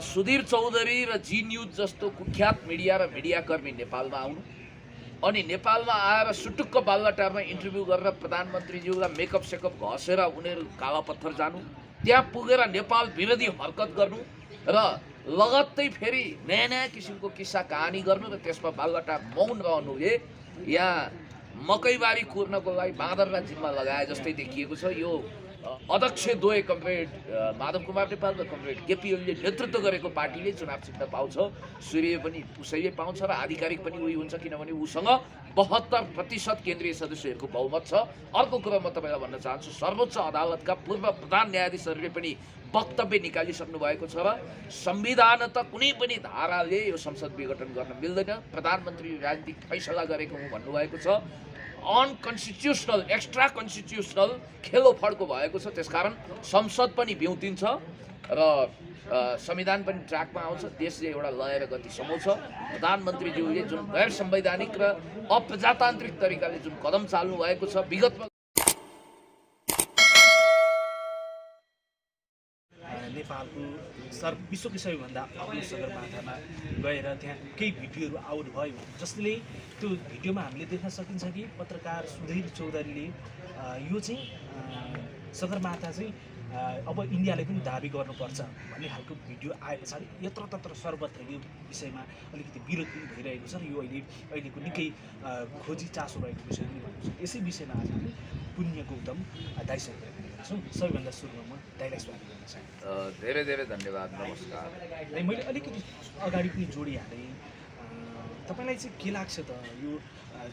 सुधीर चौधरी र जी न्यूज जस्तो कुख्यात मिडिया र मिडियाकर्मी नेपालमा आउनु अनि नेपालमा आएर सुटुक्क बालुवाटारमा इन्टरभ्यू गरेर प्रधानमन्त्रीज्यूलाई मेकअप सेकअप घसेर उनीहरू कालापत्थर जानु, त्यहाँ पुगेर नेपाल विरोधी हरकत गर्नु र लगत्तै फेरि नयाँ नयाँ किसिमको किस्सा कहानी गर्नु र त्यसमा बालुवाटार मौन रहनुले यहाँ मकैबारी कुर्नको लागि बाँदरलाई जिम्मा लगाए जस्तै देखिएको छ। यो अध्यक्ष द्वय कमरेड माधव कुमार नेपाल र कमरेड केपी ओलीले नेतृत्व गरेको पार्टीले चुनाव जित्न पाउँछ, सूर्य पनि उसैले पाउँछ र आधिकारिक पनि उही हुन्छ, किनभने उसँग 72% केन्द्रीय सदस्यहरूको बहुमत छ। अर्को कुरा म तपाईँलाई भन्न चाहन्छु, सर्वोच्च अदालतका पूर्व प्रधान न्यायाधीशहरूले पनि वक्तव्य निकालिसक्नु भएको छ र संविधान त कुनै पनि धाराले यो संसद विघटन गर्न मिल्दैन, प्रधानमन्त्री राजनीतिक फैसला गरेको हुँ भन्नुभएको छ। अनकन्स्टिट्युसनल एक्स्ट्रा कन्स्टिट्युसनल खेलोफडको भएको छ, त्यसकारण संसद पनि बिउतिन्छ र संविधान पनि ट्र्याकमा आउँछ, देशले एउटा लय र गति समाउँछ। प्रधानमन्त्रीज्यूले जुन गैर संवैधानिक र अप्रजातान्त्रिक तरिकाले जुन कदम चाल्नु भएको छ विगतमा नेपालको विश्वकै सबैभन्दा अग्लो सगरमाथामा गएर त्यहाँ केही भिडियोहरू आउट भयो, जसले त्यो भिडियोमा हामीले देख्न सकिन्छ कि पत्रकार सुधीर चौधरीले यो चाहिँ सगरमाथा चाहिँ अब इन्डियाले पनि दाबी गर्नुपर्छ भन्ने खालको भिडियो आए पछाडि यत्र तत्र सर्वत्र यो विषयमा अलिकति विरोध पनि भइरहेको छ र यो अहिलेको निकै खोजी चासो रहेको विषय पनि भएको छ। यसै विषयमा आज हामी पुण्य गौतम दाइसँग गरेका छौँ। सबैभन्दा सुरुमा म दाइलाई स्वागत गर्न चाहन्छु। धेरै धेरै धन्यवाद, नमस्कार। मैले अलिकति अगाडि पनि जोडिहालेँ, तपाईँलाई चाहिँ के लाग्छ त यो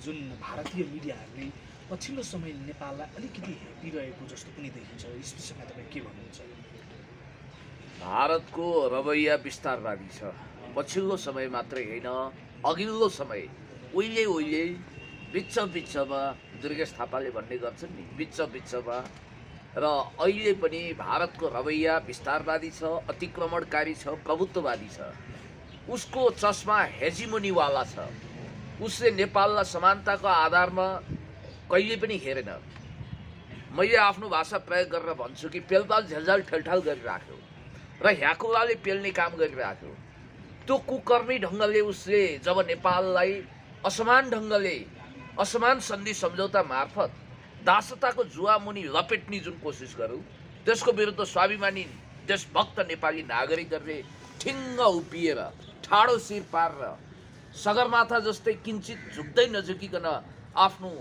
जुन भारतीय मिडियाहरूले पछिल्लो समय नेपाललाई अलिकति हेपिरहेको जस्तो पनि देखिन्छ, यस विषयमा तपाईँ के भन्नुहुन्छ? भारतको रवैया विस्तारवादी छ, पछिल्लो समय मात्रै होइन, अघिल्लो समय उहिले बिचमा दुर्गेश थापाले भन्ने गर्छन् नि, बिचमा र अहिले पनि भारतको रवैया विस्तारवादी छ, अतिक्रमणकारी छ, प्रभुत्ववादी छ। उसको चस्मा हेजिमोनीवाला छ। उसले नेपाललाई समानताको आधारमा कहिले पनि हेरेन। मैले आफ्नो भाषा प्रयोग गरेर भन्छु कि पेलपाल झेलझाल ठेलठाल गरिराख्यो र ह्याकुलाले पेल्ने काम गरिराख्यो। त्यो कुकर्मी ढङ्गले उसले जब नेपाललाई असमान ढङ्गले असमान सन्धि सम्झौता मार्फत दासताको जुवामुनि लपेट्ने जुन कोसिस गर्यो, त्यसको विरुद्ध स्वाभिमानी देशभक्त नेपाली नागरिकहरूले ठिङ्ग उभिएर ठाडो शिर पारेर सगरमाथा जस्तै किञ्चित झुक्दै नझुकिकन आफ्नो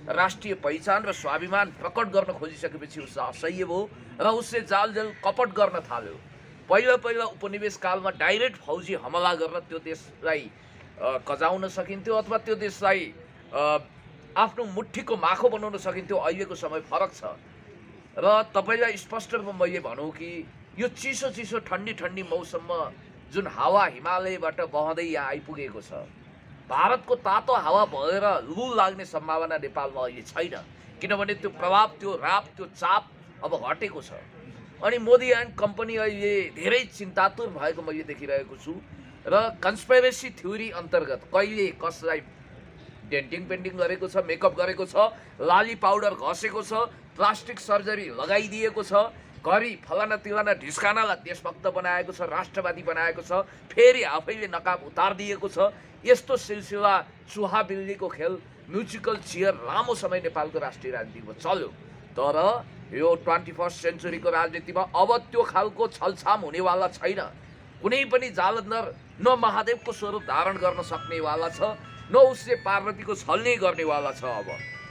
राष्ट्रिय पहिचान र स्वाभिमान प्रकट गर्न खोजिसकेपछि उसलाई असह्य भयो र उसले जालजेल कपट गर्न थाल्यो। पहिला उपनिवेश कालमा डाइरेक्ट फौजी हमला गरेर त्यो देशलाई कजाउन सकिन्थ्यो अथवा त्यो देशलाई आफ्नो मुठ्ठीको माखो बनाउन सकिन्थ्यो। अहिलेको समय फरक छ र तपाईँलाई स्पष्ट रूपमा मैले भनौँ कि यो चिसो ठन्डी मौसममा जुन हावा हिमालयबाट बहँदै यहाँ आइपुगेको छ, भारतको तातो हावा भएर लु लाग्ने सम्भावना नेपालमा अहिले छैन, किनभने त्यो प्रभाव, त्यो राप, त्यो चाप अब हटेको छ। अनि मोदी एन्ड कम्पनी अहिले धेरै चिन्तातुर भएको मैले देखिरहेको छु र कन्स्पिरेसी थ्योरी अन्तर्गत कहिले कसलाई डेन्टिङ पेन्टिङ गरेको छ, मेकअप गरेको छ, लाली पाउडर घसेको छ, प्लास्टिक सर्जरी लगाइदिएको छ, घरि फलाना तिलाना ढिस्कानालाई देशभक्त बनाएको छ, राष्ट्रवादी बनाएको छ, फेरि आफैले नकाब उतारिदिएको छ। यस्तो सिलसिला चुहा बिल्लीको खेल म्युजिकल चियर लामो समय नेपालको राष्ट्रिय राजनीतिमा चल्यो। तर यो 21st सेन्चुरीको राजनीतिमा अब त्यो खालको छलछाम हुनेवाला छैन। कुनै पनि जालन्धर न महादेवको स्वरूप धारण गर्न सक्नेवाला छ, न उसले पार्वतीको छल्ने गर्नेवाला छ। अब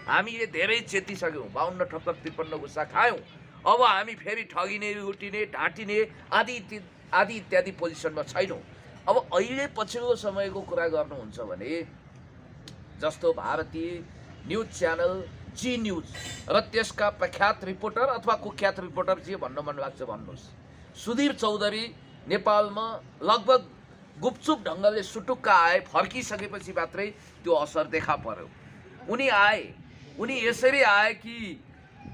हामीले धेरै चेतिसक्यौँ, 52 ठक्कर 53 गुस्सा खायौँ। अब हामी फेरि ठगिने, लुटिने, ढाँटिने आदि इत्यादि पोजिसनमा छैनौँ। अब अहिले पछिल्लो समयको कुरा गर्नुहुन्छ भने जस्तो भारतीय न्युज च्यानल जी न्युज र त्यसका प्रख्यात रिपोर्टर अथवा कुख्यात रिपोर्टर जे भन्न मन लाग्छ भन्नुहोस्, सुधीर चौधरी नेपालमा लगभग गुपचुप ढङ्गले सुटुक्क आए, फर्किसकेपछि मात्रै त्यो असर देखा पर्यो। उनी यसरी आए कि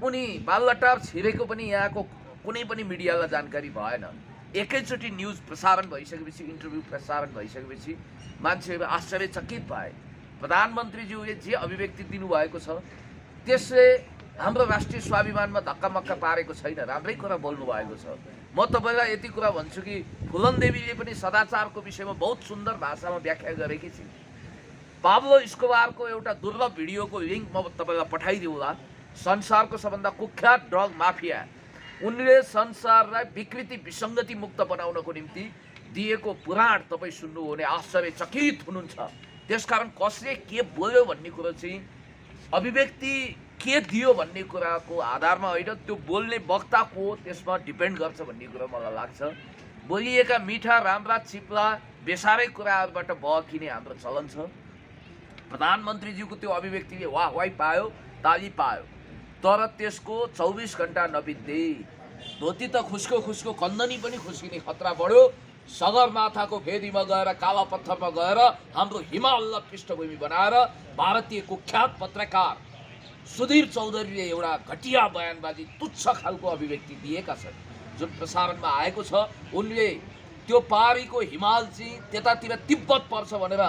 उनी बालुवाटार छिरेको पनि यहाँको कुनै पनि मिडियालाई जानकारी भएन। एकैचोटि न्युज प्रसारण भइसकेपछि, इन्टरभ्यू प्रसारण भइसकेपछि मान्छेहरू आश्चर्यचकित भए। प्रधानमन्त्रीज्यूले जे अभिव्यक्ति दिनुभएको छ त्यसले हाम्रो राष्ट्रिय स्वाभिमानमा धक्कामक्का पारेको छैन, राम्रै कुरा बोल्नु भएको छ। म तपाईँलाई यति कुरा भन्छु कि फुलन देवीले पनि सदाचारको विषयमा बहुत सुन्दर भाषामा व्याख्या गरेकी छिन्। पाब्लो स्कोबारको एउटा दुर्लभ भिडियोको लिङ्क म तपाईँलाई पठाइदिउँला। संसारको सबभन्दा कुख्यात ड्रग माफिया, उनले संसारलाई विकृति विसङ्गति मुक्त बनाउनको निम्ति दिएको पुराण तपाईँ सुन्नु हो भने आश्चर्यचकित हुनुहुन्छ। त्यसकारण कसले के बोल्यो भन्ने कुरो चाहिँ अभिव्यक्ति के दियो भन्ने कुराको आधारमा होइन, त्यो बोल्ने वक्ता को त्यसमा डिपेन्ड गर्छ भन्ने कुरो मलाई लाग्छ। बोलिएका मिठा राम्रा चिप्ला बेसारै कुराहरूबाट बहकिने हाम्रो चलन छ। प्रधानमन्त्रीज्यूको त्यो अभिव्यक्तिले वाहवाही पायो, ताली पायो, तर त्यसको 24 घण्टा नबित्दै धोती त खुस्को खुस्को कन्दनी पनि खुस्किने खतरा बढ्यो। सगरमाथाको फेदीमा गएर काला पत्थरमा गएर हाम्रो हिमाललाई पृष्ठभूमि बनाएर भारतीय कुख्यात पत्रकार सुधीर चौधरीले एउटा घटिया बयानबाजी तुच्छ खालको अभिव्यक्ति दिएका छन्, जुन प्रसारणमा आएको छ। उनले त्यो पारीको हिमाल चाहिँ त्यतातिर तिब्बत पर्छ भनेर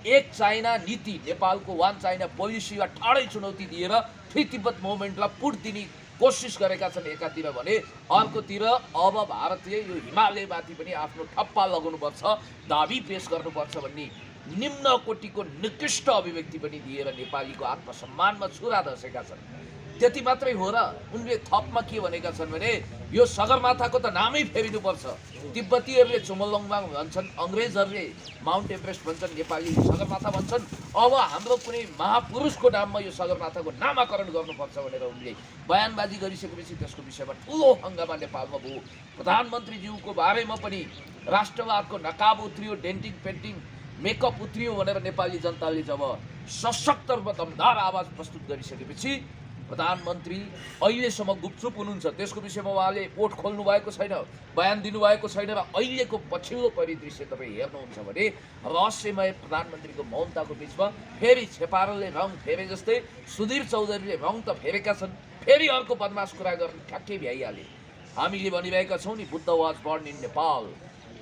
एक चाइना नीति, नेपालको वान चाइना पोलिसीलाई ठाडै चुनौती दिएर फ्री तिब्बत मुभमेन्टलाई पुट दिने कोसिस गरेका छन् एकातिर भने, अर्कोतिर अब भारतले यो हिमालयमाथि पनि आफ्नो ठप्पा लगाउनुपर्छ, दाबी पेश गर्नुपर्छ भन्ने निम्न कोटिको निकृष्ट अभिव्यक्ति पनि दिएर नेपालीको आत्मसम्मानमा छुरा धसेका छन्। त्यति मात्रै हो र उनले थपमा के भनेका छन् भने यो सगरमाथाको त नामै फेरिनुपर्छ। तिब्बतीहरूले चुमोलङमाङ भन्छन्, अङ्ग्रेजहरूले माउन्ट एभरेस्ट भन्छन्, नेपाली सगरमाथा भन्छन्। अब हाम्रो कुनै महापुरुषको नाममा यो सगरमाथाको नामाकरण गर्नुपर्छ भनेर उनले बयानबाजी गरिसकेपछि त्यसको विषयमा ठुलो हङ्गामा नेपालमा भयो। प्रधानमन्त्रीज्यूको बारेमा पनि राष्ट्रवादको नकाब उत्रियो, डेन्टिङ पेन्टिङ मेकअप उत्रियो भनेर नेपाली जनताले जब सशक्त रूपमा दमदार आवाज प्रस्तुत गरिसकेपछि प्रधानमन्त्री अहिलेसम्म गुपचुप हुनुहुन्छ। त्यसको विषयमा उहाँले पोट खोल्नु भएको छैन, बयान दिनुभएको छैन र अहिलेको पछिल्लो परिदृश्य तपाईँ हेर्नुहुन्छ भने रहस्यमय प्रधानमन्त्रीको मौनताको बिचमा फेरि छेपारोले रङ फेरे जस्तै सुधीर चौधरीले रङ त फेरेका छन्, फेरि अर्को बदमास कुरा गर्ने ठ्याक्कै भ्याइहाले। हामीले भनिरहेका छौँ नि Buddha was born in Nepal,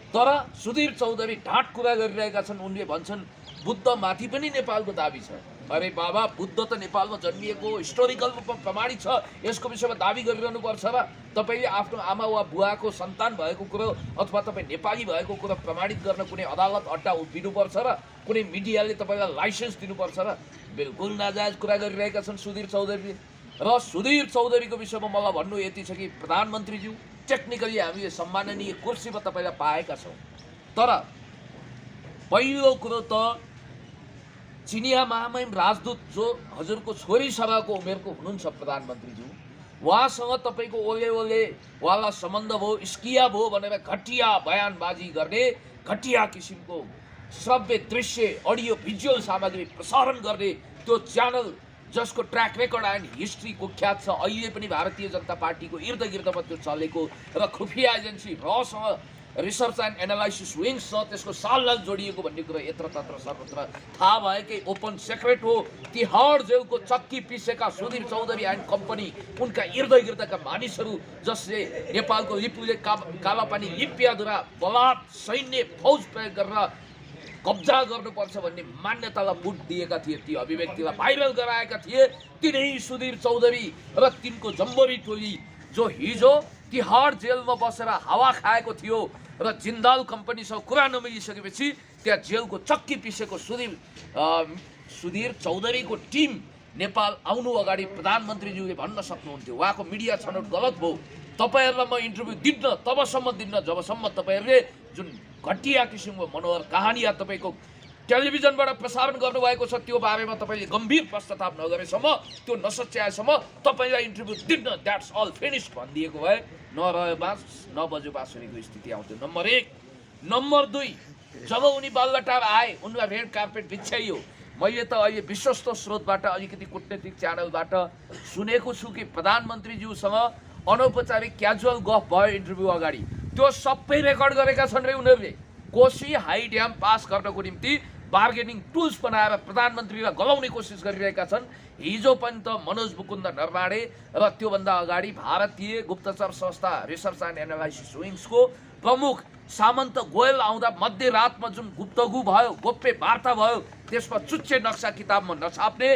तर सुधीर चौधरी ढाँट कुरा गरिरहेका छन्। उनले भन्छन् बुद्धमाथि पनि नेपालको दाबी छ। अरे बाबा, बुद्ध त नेपालमा जन्मिएको हिस्टोरिकल रूपमा प्रमाणित छ, यसको विषयमा दाबी गरिरहनुपर्छ र तपाईँले आफ्नो आमा वा बुवाको सन्तान भएको कुरो अथवा तपाईँ नेपाली भएको कुरो प्रमाणित गर्न कुनै अदालत अड्डा उभिनुपर्छ र कुनै मिडियाले तपाईँलाई लाइसेन्स दिनुपर्छ र बिल्कुल नाजायज कुरा गरिरहेका छन् सुधीर चौधरीले। र सुधीर चौधरीको विषयमा मलाई भन्नु यति छ कि प्रधानमन्त्रीज्यू टेक्निकली हामीले सम्माननीय कुर्सीमा तपाईँलाई पाएका छौँ, तर पहिलो कुरो त चिनिया महामहिम राजदूत जो हजुरको छोरीसँगको उमेरको हुनुहुन्छ प्रधानमन्त्रीज्यू, उहाँसँग तपाईँको ओले वाला सम्बन्ध भयो, स्किया भयो भनेर घटिया बयानबाजी गर्ने, घटिया किसिमको श्रव्य दृश्य अडियो भिजुअल सामग्री प्रसारण गर्ने त्यो च्यानल जसको ट्र्याक रेकर्ड एन्ड हिस्ट्री कुख्यात छ, अहिले पनि भारतीय जनता पार्टीको इर्द गिर्दमा त्यो चलेको र खुफिया एजेन्सी रसँग रिसर्च एन्ड एनालाइसिस विङ्स छ, त्यसको साललाल जोडिएको भन्ने कुरा यत्र तत्र सर्वत्र थाहा भएकै ओपन सेक्रेट हो। तिहाड जेलको चक्की पिसेका सुधीर चौधरी एन्ड कम्पनी, उनका इर्द गिर्दका मानिसहरू जसले नेपालको लिपुले कालापानी लिपियाद्वारा बलात् सैन्य फौज प्रयोग गरेर कब्जा गर्नुपर्छ भन्ने मान्यतालाई बुट दिएका थिए, ती अभिव्यक्तिलाई भाइरल गराएका थिए तिनै सुधीर चौधरी र तिनको जम्बरी टोली जो हिजो तिहाड जेलमा बसेर हावा खाएको थियो र जिन्दाल कम्पनीसँग कुरा नमिलिसकेपछि त्यहाँ जेलको चक्की पिसेको सुधीर चौधरीको टिम नेपाल आउनु अगाडि प्रधानमन्त्रीज्यूले भन्न सक्नुहुन्थ्यो। उहाँको मिडिया छनौट गलत भयो, तपाईँहरूलाई म इन्टरभ्यू दिन्न, तबसम्म दिन्न जबसम्म तपाईँहरूले जुन घटिया किसिमको मनोहर कहानी तपाईँको टेलिभिजनबाट प्रसारण गर्नुभएको छ त्यो बारेमा तपाईँले गम्भीर पश्चाताप नगरेसम्म, त्यो नसच्याएसम्म तपाईँलाई इन्टरभ्यू दिन्न, द्याट्स अल फिनिस्ड भनिदिएको भए नरह्यो बाँस नबज्यो बाँसुरीको स्थिति आउँथ्यो। नम्बर 1। नम्बर 2, जब उनी बालुवाटार आए उनलाई रेड कार्पेट बिछ्याइयो। मैले त अहिले विश्वस्त स्रोतबाट अलिकति कूटनीतिक च्यानलबाट सुनेको छु कि प्रधानमन्त्रीज्यूसँग अनौपचारिक क्याजुअल गफ भयो इन्टरभ्यू अगाडि, त्यो सबै रेकर्ड गरेका छन् रे उनीहरूले। कोशी हाई ड्याम पास गर्नको निम्ति बार्गेनिङ टुल्स बनाएर प्रधानमन्त्रीलाई गलाउने कोसिस गरिरहेका छन्। हिजो पनि त मनोज मुकुन्द नरवाडे र त्योभन्दा अगाडि भारतीय गुप्तचर संस्था रिसर्च एन्ड एनालाइसिस विङ्सको प्रमुख सामन्त गोयल आउँदा मध्यरातमा जुन गुप्तगु भयो, गोप्य वार्ता भयो, त्यसमा चुच्चे नक्सा किताबमा नछाप्ने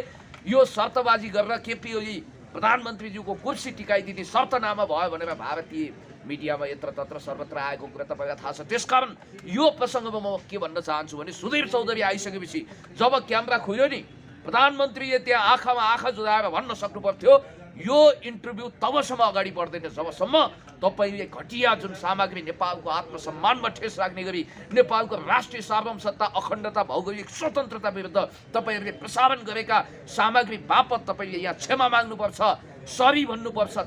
यो शर्तबाजी गरेर केपी ओली प्रधानमन्त्रीज्यूको कुर्सी टिकाइदिने शर्तनामा भयो भनेर भारतीय मिडियामा यत्रतत्र सर्वत्र आएको कुरा तपाईँलाई थाहा छ। त्यसकारण यो प्रसङ्गमा म के भन्न चाहन्छु भने सुधीर चौधरी आइसकेपछि जब क्यामेरा खुल्यो नि प्रधानमन्त्रीले त्यहाँ आँखामा आँखा जुदाएर भन्न सक्नु पर्थ्यो यो इन्टरभ्यू तबसम्म अगाडि बढ्दैन जबसम्म तपाईँले घटिया जुन सामग्री नेपालको आत्मसम्मानमा ठेस लाग्ने गरी नेपालको राष्ट्रिय सार्वभौमसत्ता अखण्डता भौगोलिक स्वतन्त्रता विरुद्ध तपाईँहरूले प्रसारण गरेका सामग्री बापत तपाईँले यहाँ क्षमा माग्नुपर्छ, सरी भन्नुपर्छ।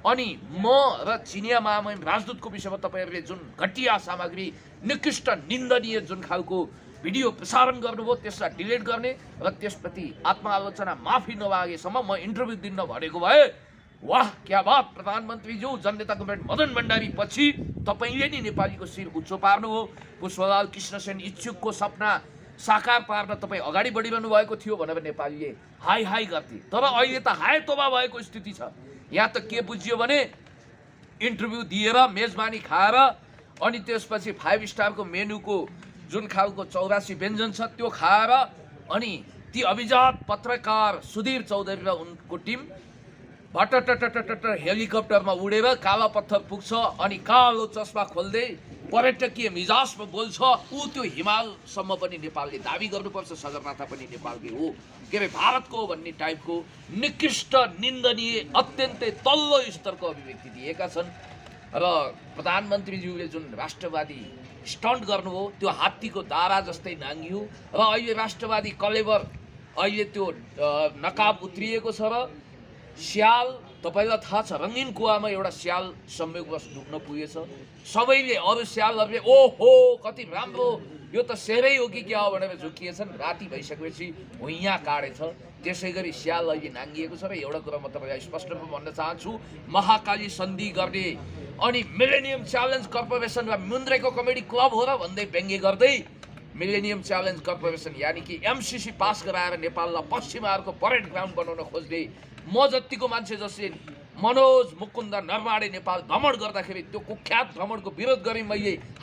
अनि म र चिनिया महामहिम राजदूतको विषयमा तपाईँहरूले जुन घटिया सामग्री निकृष्ट निन्दनीय जुन खालको भिडियो प्रसारण गर्नुभयो त्यसलाई डिलिट गर्ने र त्यसप्रति आत्मालोचना माफी नमागेसम्म म इन्टरभ्यू दिन भनेको भए वाह क्या बात प्रधानमन्त्रीज्यू जननेता कमरेड मदन भण्डारी पछि तपाईँले नि नेपालीको शिर उच्च पार्नु हो। पुष्पलाल कृष्णसेन इच्छुकको सपना साकार पार्न तपाईँ अगाडि बढिरहनु भएको थियो भनेर नेपालीले हाई हाई गर्थे। तर अहिले त हाय तोबा भएको स्थिति छ। यहाँ त के बुझियो भने इन्टरभ्यू दिएर मेजबानी खाएर अनि त्यसपछि 5 स्टारको मेनुको जुन खालको 84 व्यञ्जन छ त्यो खाएर अनि ती अभिजात पत्रकार सुधीर चौधरी र उनको टिम भटटटटट हेलिकप्टरमा उडेर काला पत्थर पुग्छ अनि कालो चस्मा खोल्दै पर्यटकीय मिजाजमा बोल्छ। ऊ त्यो हिमालसम्म पनि नेपालले दाबी गर्नुपर्छ सगरमाथा पनि नेपालकै हो के अरे भारतको हो भन्ने टाइपको निकृष्ट निन्दनीय अत्यन्तै तल्लो स्तरको अभिव्यक्ति दिएका छन्। र प्रधानमन्त्रीज्यूले जुन राष्ट्रवादी स्टन्ट गर्नुभयो त्यो हात्तीको दारा जस्तै नाङ्गियो र अहिले राष्ट्रवादी कलेवर अहिले त्यो नकाब उत्रिएको छ र स्याल तपाईँलाई थाहा छ रङ्गीन कुवामा एउटा स्याल संयोगवश डुब्न पुगेछ। सबैले अरू स्यालहरूले ओहो कति राम्रो यो त सेरै हो कि क्या हो भनेर झुकिएछन्। राति भइसकेपछि भुइँया काटेछ। त्यसै गरी स्याल अहिले नाङ्गिएको छ र एउटा कुरा म तपाईँलाई स्पष्ट रूपमा भन्न चाहन्छु महाकाली सन्धि गर्ने अनि मिलेनियम च्यालेन्ज कर्पोरेसन वा मुन्द्रेको कमेडी क्लब हो र भन्दै व्यङ्ग्य गर्दै मिलेनियम च्यालेन्ज कर्पोरेसन यानि कि एमसिसी पास गराएर नेपाललाई पश्चिमाहरूको परेड ग्राउन्ड बनाउन खोज्दै म जतिको मान्छे जसले मनोज मुकुन्द नरवाडे नेपाल भ्रमण गर्दाखेरि त्यो कुख्यात भ्रमणको विरोध गरेँ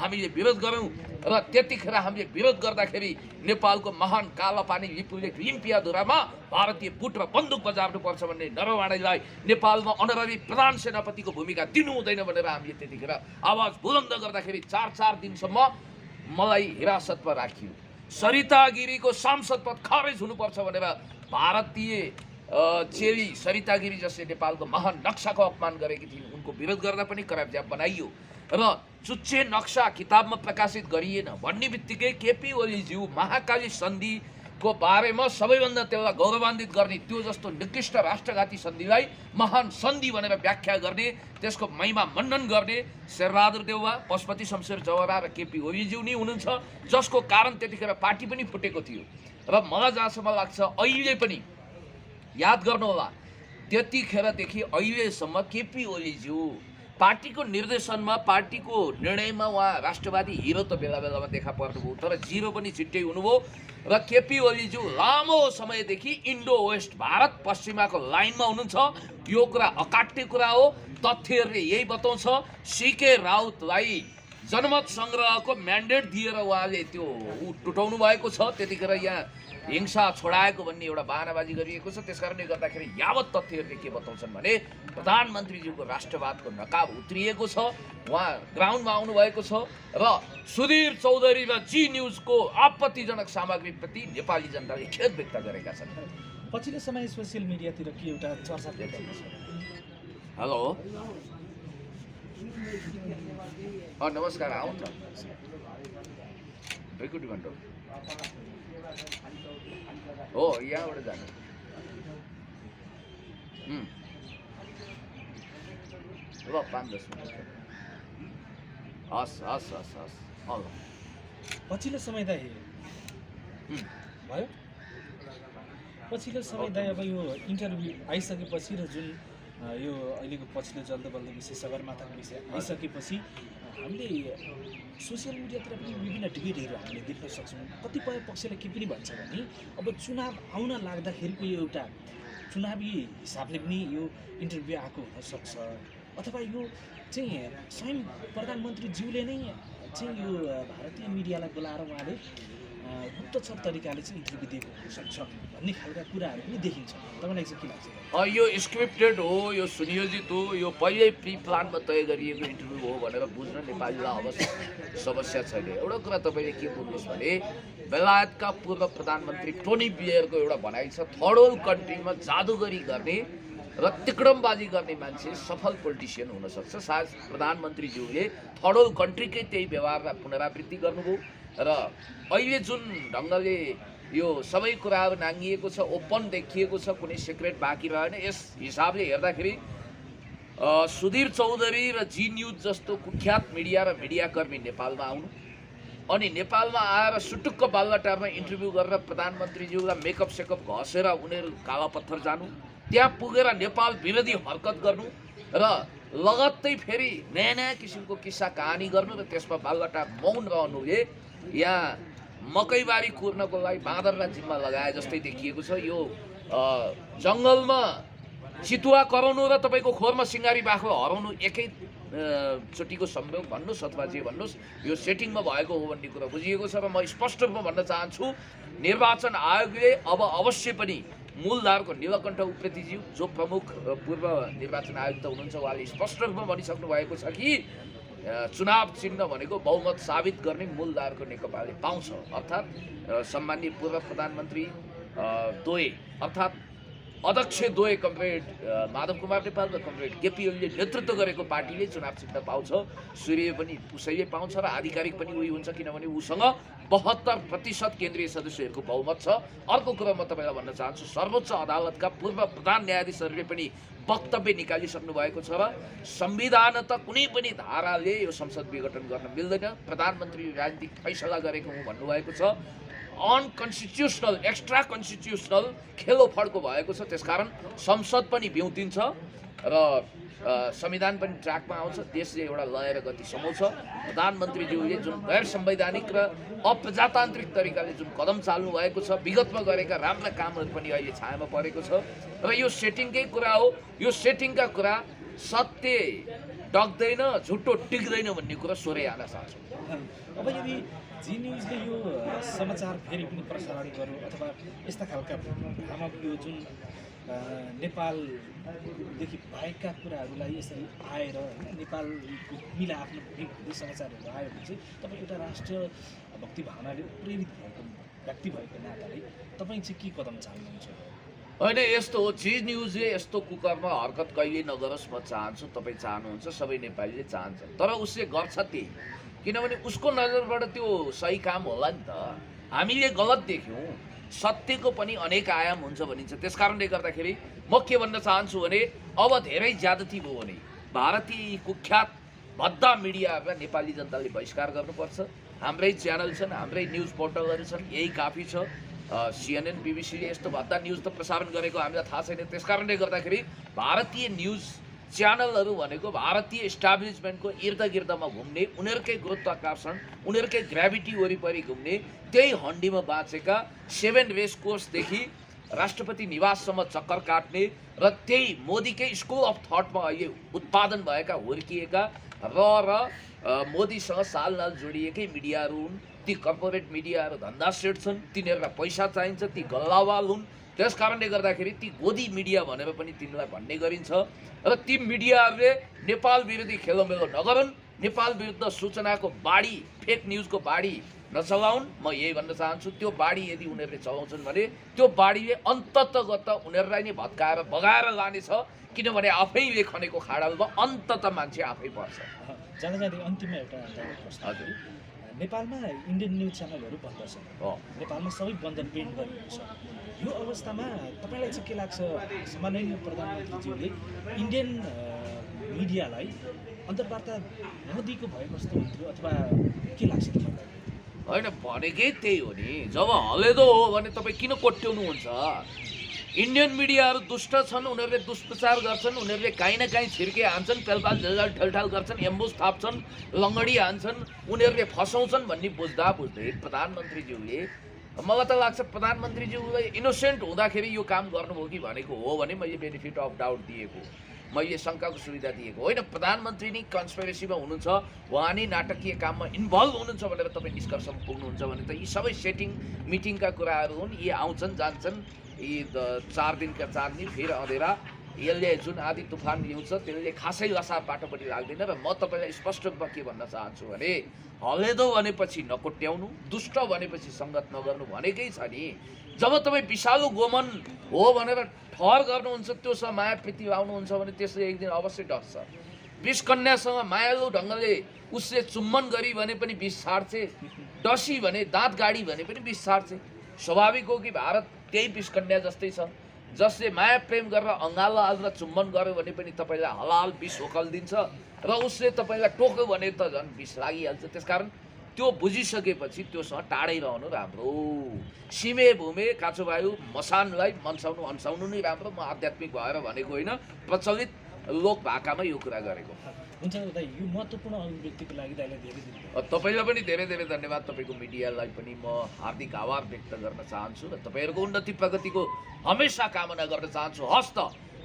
हामीले विरोध गऱ्यौँ र त्यतिखेर हामीले विरोध गर्दाखेरि नेपालको महान कालापानी लिपुले लिम्पियाधुरामा भारतीय बुट र बन्दुक बजार्नुपर्छ भन्ने नरवाडेलाई नेपालमा अनररी प्रधान सेनापतिको भूमिका दिनु हुँदैन भनेर हामीले त्यतिखेर आवाज बुलन्द गर्दाखेरि 4 दिनसम्म मलाई हिरासतमा राखियो। सरिता गिरीको सांसद पद खारेज हुनुपर्छ भनेर भारतीय चेली सरिता गिरी जसले नेपालको महान नक्साको अपमान गरेकी थिइन् उनको विरोध गर्दा पनि करापजाप बनाइयो र चुच्चे नक्सा किताबमा प्रकाशित गरिएन भन्ने बित्तिकै केपी ओलीज्यू महाकाली सन्धिको बारेमा सबैभन्दा त्यसलाई गौरवान्वित गर्ने त्यो जस्तो निकृष्ट राष्ट्रघाती सन्धिलाई महान सन्धि भनेर व्याख्या गर्ने त्यसको महिमा मण्डन गर्ने शेरबहादुर देउवा पशुपति शमशेर जवरा र केपी ओलीज्यू नै हुनुहुन्छ जसको कारण त्यतिखेर पार्टी पनि फुटेको थियो। र मलाई जहाँसम्म लाग्छ अहिले पनि याद गर्नुहोला त्यतिखेरदेखि अहिलेसम्म केपी ओलीज्यू पार्टीको निर्देशनमा पार्टीको निर्णयमा उहाँ राष्ट्रवादी हिरो त बेला बेलामा देखा पर्नुभयो तर जिरो पनि छिट्टै हुनुभयो र केपी ओलीज्यू लामो समयदेखि इन्डो वेस्ट भारत पश्चिमाको लाइनमा हुनुहुन्छ। यो कुरा अकाट्य कुरा हो। तथ्यहरूले यही बताउँछ। सीके राउतलाई जनमत सङ्ग्रहको म्यान्डेट दिएर उहाँले त्यो टुटाउनु भएको छ। त्यतिखेर यहाँ हिंसा छोडाएको भन्ने एउटा बहानाबाजी गरिएको छ। त्यसकारणले गर्दाखेरि यावत तथ्यहरूले के बताउँछन् भने प्रधानमन्त्रीज्यूको राष्ट्रवादको नकाब उत्रिएको छ। उहाँ ग्राउन्डमा आउनुभएको छ र सुधीर चौधरी र जी न्युजको आपत्तिजनक सामग्रीप्रति नेपाली जनताले खेद व्यक्त गरेका छन्। पछिल्लो समय सोसियल मिडियातिर के एउटा चर्चा भइरहेको छ। हेलो नमस्कार आउनु न भेकुटी भन्नु हो यहाँबाट जानु ल 5-10 मिनट हस् हस् हस् हस् पछिल्लो समय दाइ भयो पछिल्लो समय दाइ अब यो इन्टरभ्यू आइसकेपछि र जुन यो अहिलेको पछिल्लो जल्दबल्दो विषय सगरमाथाको विषय आइसकेपछि हामीले सोसियल मिडियातिर पनि विभिन्न डिबेटहरू हामीले देख्न सक्छौँ। कतिपय पक्षले के पनि भन्छ भने अब चुनाव आउन लाग्दाखेरिको यो एउटा चुनावी हिसाबले पनि यो इन्टरभ्यू आएको हुनसक्छ अथवा यो चाहिँ स्वयं प्रधानमन्त्रीज्यूले नै चाहिँ यो भारतीय मिडियालाई बोलाएर उहाँले गुप्तचर तरिकाले चाहिँ इन्टरभ्यू दिएको हुनसक्छ भन्ने खालका कुराहरू पनि देखिन्छ। तपाईँलाई चाहिँ के लाग्छ? यो स्क्रिप्टेड हो, यो सुनियोजित हो, यो पहिल्यै प्री प्लानमा तय गरिएको इन्टरभ्यू हो भनेर बुझ्न नेपालीलाई अवश्य समस्या छैन। एउटा कुरा तपाईँले के बुझ्नुहोस् भने बेलायतका पूर्व प्रधानमन्त्री टोनी ब्लेयरको एउटा भनाइ छ, थर्ड वर्ल्ड कन्ट्रीमा जादुगरी गर्ने र तिक्रमबाजी गर्ने मान्छे सफल पोलिटिसियन हुनसक्छ। सायद प्रधानमन्त्रीज्यूले थर्ड वर्ल्ड कन्ट्रीकै त्यही व्यवहारलाई पुनरावृत्ति गर्नुभयो र अहिले जुन ढङ्गले यो सबै कुराहरू नाङ्गिएको छ, ओपन देखिएको छ, कुनै सिक्रेट बाँकी रहेन। यस हिसाबले हेर्दाखेरि सुधीर चौधरी र जी न्युज जस्तो कुख्यात मिडिया र मिडियाकर्मी नेपालमा आउनु अनि नेपालमा आएर सुटुक्क बालुवाटारमा इन्टरभ्यू गरेर प्रधानमन्त्रीज्यूलाई मेकअप सेकअप घसेर उनीहरू कालापत्थर जानु, त्यहाँ पुगेर नेपाल विरोधी हरकत गर्नु र लगत्तै फेरि नयाँ नयाँ किसिमको किस्सा कहानी गर्नु र त्यसमा बालुवाटार मौन रहनुले यहाँ मकैबारी कुर्नको लागि बाँदरलाई जिम्मा लगाए जस्तै देखिएको छ। यो जङ्गलमा चितुवा कराउनु र तपाईँको खोरमा सिँगारी बाख्रो हराउनु एकै चोटिको संयोग भन्नुहोस् अथवा जे भन्नुहोस्, यो सेटिङमा भएको हो भन्ने कुरा बुझिएको छ। र म स्पष्ट रूपमा भन्न चाहन्छु, निर्वाचन आयोगले अब अवश्य पनि मूलधारको नीलकण्ठ उप्रेतीज्यू जो प्रमुख पूर्व निर्वाचन आयुक्त हुनुहुन्छ, उहाँले स्पष्ट रूपमा भनिसक्नु भएको छ कि चुनाव चिन्ह भनेको बहुमत साबित गर्ने मूलधारको नेकपाले पाउँछ। अर्थात् सम्माननीय पूर्व प्रधानमन्त्री द्वय अर्थात् अध्यक्ष द्वय कमरेड माधव कुमार नेपाल र कमरेड केपी ओलीले नेतृत्व गरेको पार्टीले चुनाव चिन्ह पाउँछ। सूर्य पनि उसैले पाउँछ र आधिकारिक पनि उही हुन्छ, किनभने उसँग 72% केन्द्रीय सदस्यहरूको बहुमत छ। अर्को कुरा म तपाईँलाई भन्न चाहन्छु, सर्वोच्च अदालतका पूर्व प्रधान न्यायाधीशहरूले पनि वक्तव्य निकालिसक्नु भएको छ र संविधान त कुनै पनि धाराले यो संसद विघटन गर्न मिल्दैन, प्रधानमन्त्री राजनीतिक फैसला गरेको हुँ भन्नुभएको छ। अनकन्स्टिट्युसनल एक्स्ट्रा कन्स्टिट्युसनल खेलोफडको भएको छ, त्यसकारण संसद पनि बिउतिन्छ र संविधान पनि ट्र्याकमा आउँछ, देशले एउटा लय र गति समाउँछ। प्रधानमन्त्रीज्यूले जुन गैर संवैधानिक र अप्रजातान्त्रिक तरिकाले जुन कदम चाल्नु भएको छ, विगतमा गरेका राम्रा कामहरू पनि अहिले छायामा परेको छ र यो सेटिङकै कुरा हो। यो सेटिङका कुरा सत्य डग्दैन, झुटो टिक्दैन भन्ने कुरा सोरै आना चाहन्छु। अब यदि जी न्युजले यो समाचार फेरि पनि प्रसारण गर्यो अथवा यस्ता खालका भ्रामक यो जुन नेपालदेखि भएका कुराहरूलाई यसरी आएर नेपालको मिला आफ्नो भूमि समाचारहरू आयो भने चाहिँ तपाईँ एउटा राष्ट्रिय भक्ति भावनाले प्रेरित भएको व्यक्ति भएको नाताले तपाईँ चाहिँ के कदम चाल्नुहुन्छ? होइन, यस्तो हो, जी न्युजले यस्तो कुकर्म हरकत कहिले नगरोस् म चाहन्छु, तपाईँ चाहनुहुन्छ, सबै नेपालीले चाहन्छ, तर उसले गर्छ त्यही, किनभने उसको नजरबाट त्यो सही काम होला नि त। हामीले गलत देख्यौँ, सत्यको पनि अनेक आयाम हुन्छ भनिन्छ। त्यस कारणले गर्दाखेरि म के भन्न चाहन्छु भने अब धेरै ज्यादती भयो भने भारतीय कुख्यात भद्दा मिडियाहरूलाई नेपाली जनताले बहिष्कार गर्नुपर्छ। हाम्रै च्यानल छन्, हाम्रै न्युज पोर्टलहरू छन्, यही काफी छ। CNN BBC ले यस्तो भद्दा न्युज त प्रसारण गरेको हामीलाई थाहा छैन। त्यस कारणले गर्दाखेरि भारतीय न्युज च्यानलहरू भनेको भारतीय इस्टाब्लिसमेन्टको इर्दगिर्दमा घुम्ने, उनीहरूकै गुरुत्वाकर्षण, उनीहरूकै ग्राभिटी वरिपरि घुम्ने, त्यही हन्डीमा बाँचेका 7 रेस कोर्सदेखि राष्ट्रपति निवाससम्म चक्कर काट्ने र त्यही मोदीकै स्कुल अफ थटमा अहिले उत्पादन भएका हुर्किएका र मोदीसँग सालनाल जोडिएकै मिडियाहरू हुन्। ती कर्पोरेट मिडियाहरू धन्दा सेट छन्, तिनीहरूलाई पैसा चाहिन्छ, ती गल्लावाल हुन्। त्यस कारणले गर्दाखेरि ती गोदी मिडिया भनेर पनि तिनीलाई भन्ने गरिन्छ र ती मिडियाहरूले नेपाल विरोधी खेलोमेलो नगरून्, नेपाल विरुद्ध सूचनाको बाढी, फेक न्युजको बाढी नचलाउन्। म यही भन्न चाहन्छु, त्यो बाढी यदि उनीहरूले चलाउँछन् भने त्यो बाढीले अन्ततगत उनीहरूलाई नै भत्काएर बगाएर लानेछ, किनभने आफैले खनेको खाडलमा अन्तत मान्छे आफै पर्छ। जाँदा जाँदै अन्तिममा एउटा प्रश्न, हजुर, नेपालमा इन्डियन न्युज च्यानलहरू बन्द छ, नेपालमा सबै बन्द पेन्ट गरिएको छ। यो अवस्थामा तपाईँलाई चाहिँ के लाग्छ, सम्माननीय प्रधानमन्त्रीज्यूले इन्डियन मिडियालाई अन्तर्वार्ता नदिएको भए कस्तो हुन्थ्यो अथवा के लाग्छ तपाईँलाई? होइन, भनेकै त्यही हो नि, जब हलेदो हो भने तपाईँ किन कोट्याउनुहुन्छ? इन्डियन मिडियाहरू दुष्ट छन्, उनीहरूले दुष्प्रचार गर्छन्, उनीहरूले काहीँ न काहीँ छिर्के हान्छन्, पेलपाल झेलझाल ठेलठाल गर्छन्, एम्बुस थाप्छन्, लङ्गडी हान्छन्, उनीहरूले फसाउँछन् भन्ने बुझ्दा बुझ्दै प्रधानमन्त्रीज्यूले, मलाई त लाग्छ प्रधानमन्त्रीज्यूले इनोसेन्ट हुँदाखेरि यो काम गर्नुभयो कि भनेको हो भने मैले बेनिफिट अफ डाउट दिएको। मैले शङ्काको सुविधा दिएको होइन। प्रधानमन्त्री नै कन्सपिरेसीमा हुनुहुन्छ, उहाँ नै नाटकीय काममा इन्भल्भ हुनुहुन्छ भनेर तपाईँ निष्कर्षमा पुग्नुहुन्छ भने त यी सबै सेटिङ मिटिङका कुराहरू हुन्। यी आउँछन् जान्छन्, यी 4 दिनका चाँदनी फेरि अँधेरा। यसले जुन आदि तुफान ल्याउँछ त्यसले खासै लसार बाटोपट्टि लाग्दैन। र म तपाईँलाई स्पष्ट रूपमा के भन्न चाहन्छु भने हलेदो भनेपछि नकोट्याउनु, दुष्ट भनेपछि सङ्गत नगर्नु भनेकै छ नि। जब तपाईँ विषालु गोमन हो भनेर ठहर गर्नुहुन्छ, त्योसँग माया प्रीति आउनुहुन्छ भने त्यसले एक दिन अवश्य डस्छ। विषकन्यासँग मायालु ढङ्गले उसले चुम्बन गरी भने पनि विष छाड्छे, डसी भने दाँत गाडी भने पनि विष छाड्छे। स्वाभाविक हो कि भारत त्यही विषकन्या जस्तै छ, जसले माया प्रेम गरेर अँगालो हालेर चुम्बन गर्यो भने पनि तपाईँलाई हलाल विष ओकलिदिन्छ र उसले तपाईँलाई टोक्यो भने त झन् विष लागिहाल्छ। त्यसकारण त्यो बुझिसकेपछि त्योसँग टाढै रहनु राम्रो। सिमे भूमे काँचो वायु मसानलाई मनसाउनु अन्साउनु नै राम्रो। म आध्यात्मिक भएर भनेको होइन, प्रचलित लोक भाकामा यो कुरा गरेको। हुन्छ दाइ, यो महत्त्वपूर्ण अभिव्यक्तिको लागि दाइलाई धेरै धेरै तपाईँलाई पनि धेरै धेरै धन्यवाद। तपाईँको मिडियालाई पनि म हार्दिक आभार व्यक्त गर्न चाहन्छु र तपाईँहरूको उन्नति प्रगतिको हमेसा कामना गर्न चाहन्छु। हस् त,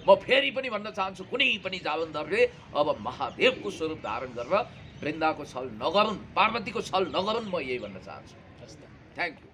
म फेरि पनि भन्न चाहन्छु, कुनै पनि जालन्धरले अब महादेवको स्वरूप धारण गरेर वृन्दाको छल नगरून्, पार्वतीको छल नगरून्, म यही भन्न चाहन्छु। हस् त। Thank you.